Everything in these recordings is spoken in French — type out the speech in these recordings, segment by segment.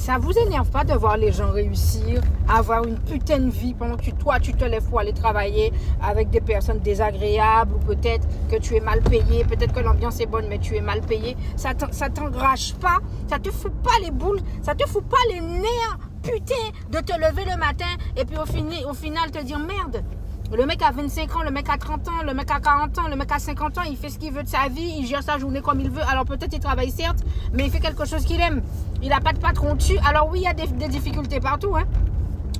Ça vous énerve pas de voir les gens réussir, avoir une putain de vie pendant que toi, tu te lèves pour aller travailler avec des personnes désagréables ou peut-être que tu es mal payé, peut-être que l'ambiance est bonne mais tu es mal payé. Ça t'enrage pas, ça te fout pas les boules, ça te fout pas les nerfs, putain, de te lever le matin et puis au final te dire merde. Le mec a 25 ans, le mec a 30 ans, le mec a 40 ans, le mec a 50 ans, il fait ce qu'il veut de sa vie, il gère sa journée comme il veut. Alors peut-être il travaille certes, mais il fait quelque chose qu'il aime. Il n'a pas de patron dessus. Alors oui, il y a des difficultés partout. Hein.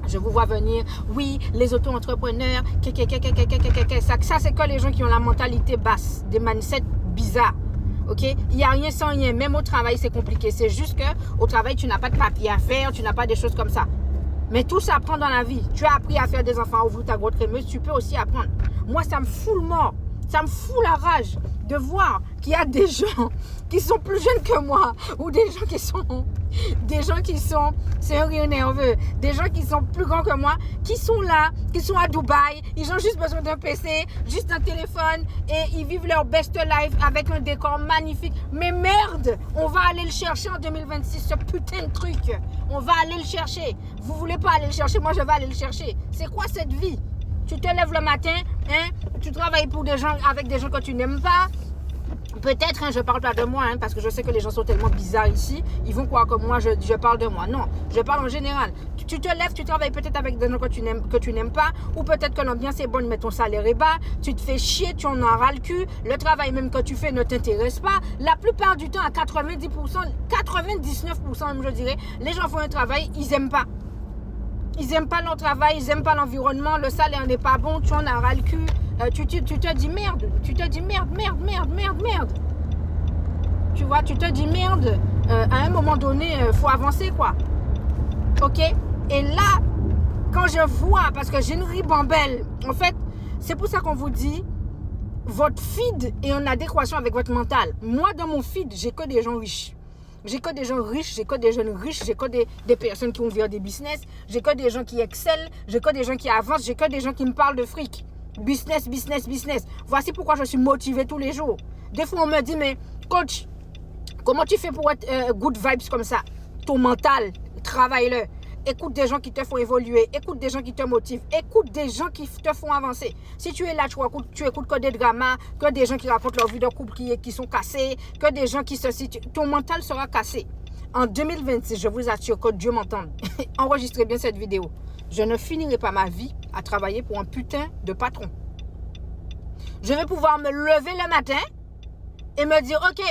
Je vous vois venir, oui, les auto-entrepreneurs, ça c'est que les gens qui ont la mentalité basse, des mindsets bizarres. Ok, il n'y a rien sans rien. Même au travail, c'est compliqué. C'est juste qu'au travail, tu n'as pas de papier à faire, tu n'as pas des choses comme ça. Mais tout s'apprend dans la vie. Tu as appris à faire des enfants, à ouvrir ta grotte crémeuse, tu peux aussi apprendre. Moi, ça me fout le mort. Ça me fout la rage de voir qu'il y a des gens qui sont plus jeunes que moi ou des gens qui sont, c'est un rire nerveux, des gens qui sont plus grands que moi, qui sont là, qui sont à Dubaï, ils ont juste besoin d'un PC, juste un téléphone et ils vivent leur best life avec un décor magnifique. Mais merde, on va aller le chercher en 2026, ce putain de truc. On va aller le chercher. Vous voulez pas aller le chercher, moi je vais aller le chercher. C'est quoi cette vie? Tu te lèves le matin, hein, tu travailles pour des gens, avec des gens que tu n'aimes pas. Peut-être, hein, je parle pas de moi, hein, parce que je sais que les gens sont tellement bizarres ici, ils vont croire que moi je parle de moi. Non, je parle en général. Tu te lèves, tu travailles peut-être avec des gens que tu n'aimes pas, ou peut-être que l'ambiance est bonne, mais ton salaire est bas, tu te fais chier, tu en ras le cul, le travail même que tu fais ne t'intéresse pas. La plupart du temps, à 90%, 99% même je dirais, les gens font un travail, ils aiment pas. Ils n'aiment pas leur travail, ils n'aiment pas l'environnement, le salaire n'est pas bon, tu en as ras le cul. Tu te dis merde, merde. Tu vois, tu te dis merde. À un moment donné, faut avancer quoi. Ok. Et là, quand je vois, parce que j'ai une ribambelle, en fait, c'est pour ça qu'on vous dit, votre feed est en adéquation avec votre mental. Moi, dans mon feed, j'ai que des gens riches. J'ai que des gens riches, j'ai que des jeunes riches, j'ai que des personnes qui ont ouvert des business, j'ai que des gens qui excellent, j'ai que des gens qui avancent, j'ai que des gens qui me parlent de fric. Business. Voici pourquoi je suis motivée tous les jours. Des fois, on me dit, mais coach, comment tu fais pour être good vibes comme ça? Ton mental, travaille-le. Écoute des gens qui te font évoluer, écoute des gens qui te motivent, écoute des gens qui te font avancer. Si tu es là, tu écoutes que des dramas, que des gens qui racontent leur vie de couple qui sont cassés, que des gens qui se situent. Ton mental sera cassé. En 2026, je vous assure que Dieu m'entende. Enregistrez bien cette vidéo. Je ne finirai pas ma vie à travailler pour un putain de patron. Je vais pouvoir me lever le matin et me dire, ok,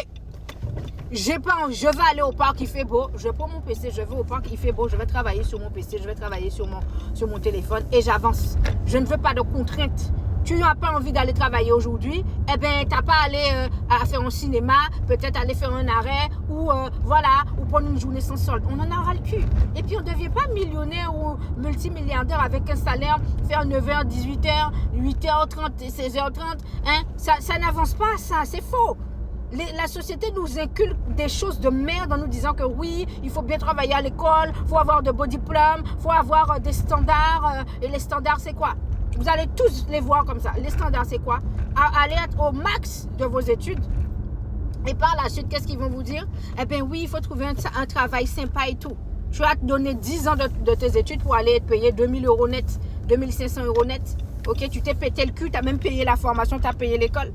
je vais aller au parc, il fait beau, je prends mon PC, je vais au parc, il fait beau, je vais travailler sur mon PC, je vais travailler sur mon téléphone et j'avance. Je ne veux pas de contraintes. Tu n'as pas envie d'aller travailler aujourd'hui, eh bien, tu n'as pas à aller à faire un cinéma, peut-être aller faire un arrêt ou ou prendre une journée sans solde. On en aura le cul. Et puis, on ne devient pas millionnaire ou multimilliardaire avec un salaire, faire 9h, 18h, 8h30, 16h30. Hein? Ça n'avance pas, ça, c'est faux. La société nous inculque des choses de merde en nous disant que oui, il faut bien travailler à l'école, il faut avoir de beaux diplômes, il faut avoir des standards. Et les standards, c'est quoi? Vous allez tous les voir comme ça. Les standards, c'est quoi? Aller être au max de vos études. Et par la suite, qu'est-ce qu'ils vont vous dire? Eh bien oui, il faut trouver un travail sympa et tout. Tu vas te donner 10 ans de tes études pour aller être payé 2000 € net, 2500 € net. Ok, tu t'es pété le cul, tu as même payé la formation, tu as payé l'école.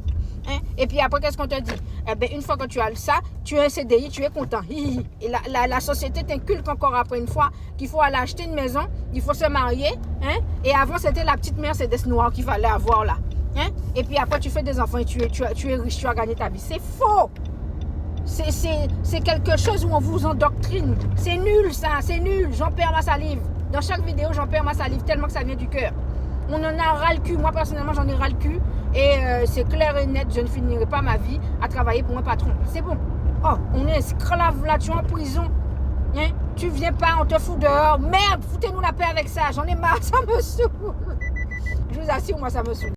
Hein? Et puis après, qu'est-ce qu'on te dit? Eh bien, une fois que tu as ça, tu as un CDI, tu es content. Et la société t'inculque encore après une fois qu'il faut aller acheter une maison, il faut se marier. Hein? Et avant, c'était la petite Mercedes noire qu'il fallait avoir là. Hein? Et puis après, tu fais des enfants et tu es riche, tu as gagné ta vie. C'est faux! C'est quelque chose où on vous endoctrine. C'est nul ça, c'est nul. J'en perds ma salive. Dans chaque vidéo, j'en perds ma salive tellement que ça vient du cœur. On en a ras le cul. Moi, personnellement, j'en ai ras le cul. Et c'est clair et net, je ne finirai pas ma vie à travailler pour un patron. C'est bon. Oh, on est esclave là, tu es en prison. Hein? Tu viens pas, on te fout dehors. Merde, foutez-nous la paix avec ça. J'en ai marre, ça me saoule. Je vous assure, moi, ça me saoule.